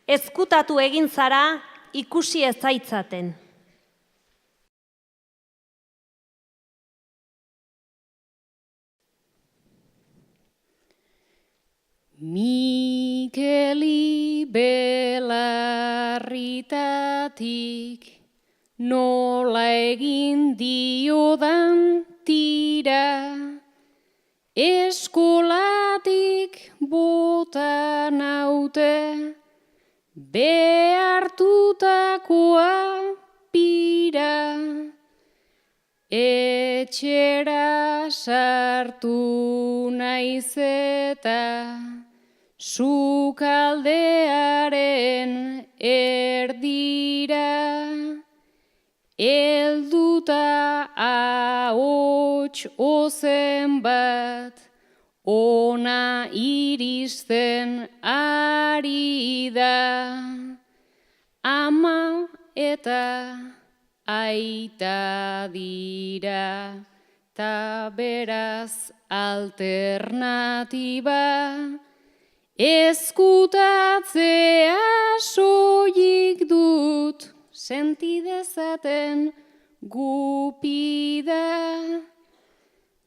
ezkutatu egin zara ikusi ez zaitzaten. Mikeli belarritatik nola egin diodan tira, eskolatik bota naute, behartutakoa pira, etxera sartu naiz eta sukaldearen erdira, helduta ahots ozen bat, ona iristen ari da, ama eta aita dira, ta beraz alternatiba, ezkutatzea soilik dut, senti dezaten gupida.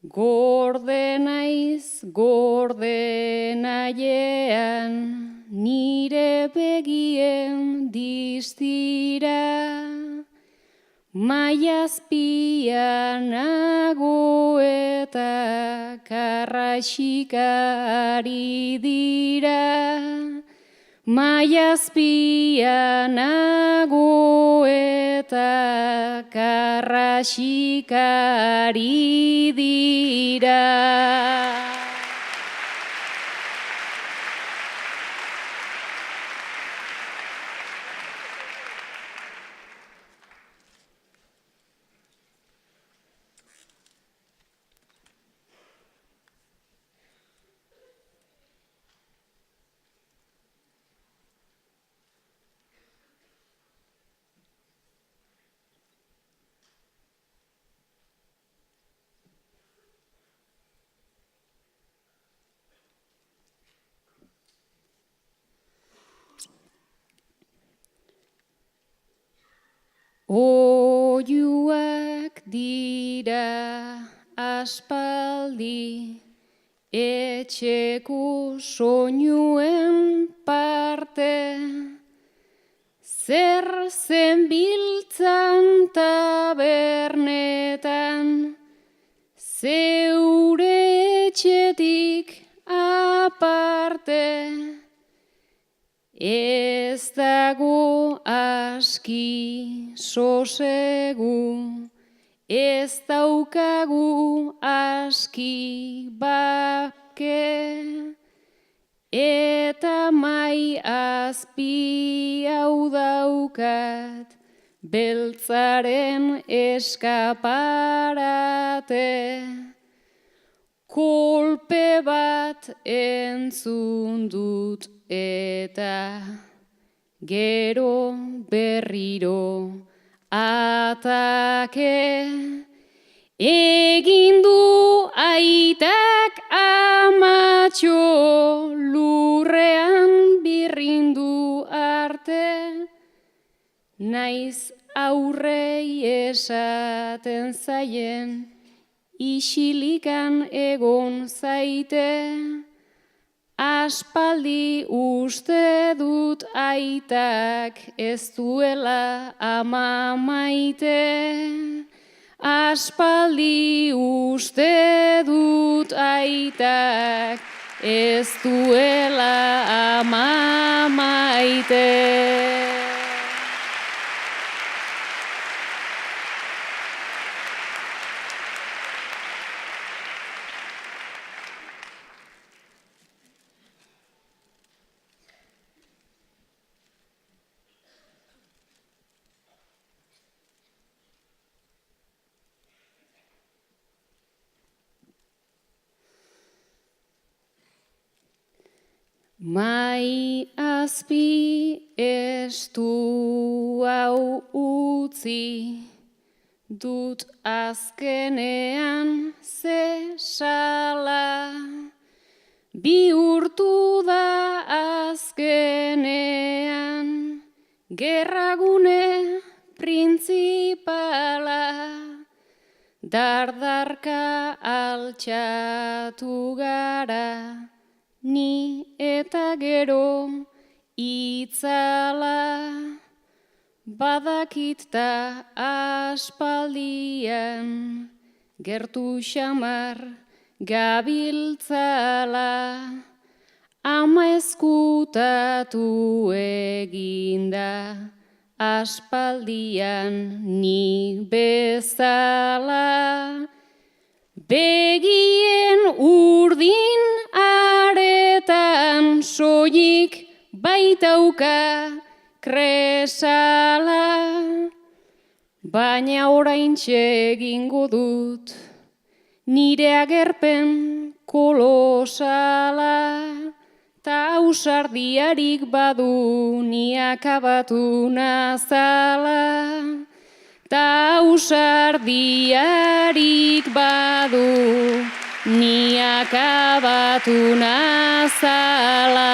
Gorde naiz, gorde naiean, nire begien distira. Maiazpian nago eta karraxikari dira. Maiazpian nago eta karraxikari dira. Oiuak dira aspaldi, etxeko soinuen parte, zer zenbiltzan tabernetan, zeure etxetik aparte. Ez dago aski sosegu, ez daukagu aski bake, eta mai azpi hau daukat, beltzaren eskaparate. Kolpe bat entzun dut eta gero berriro atake. Egin du aitak amatxo, lurrean birrindu arte, naiz aurrei esaten zaien, isilikan egon zaite. Aspaldi uste dut aitak ez duela ama maite. Aspaldi uste dut aitak ez duela ama maite. Mai azpi estu hau utzi, dut azkenean ze sala, bihurtu da azkenean gerragune printzipala, dardarka altxatu gara, ni eta gero itzala, badakit ta aspaldian, gertu xamar gabiltzala, ama ezkutatu eginda, aspaldian ni bezala. Begien urdin aretan soilik baitauka kresala, baina oraintxe egingo dut nire agerpen kolosala, ta ausardiarik badu ni akabatu nazala, ta ausardiarik badu ni akabatu nazala.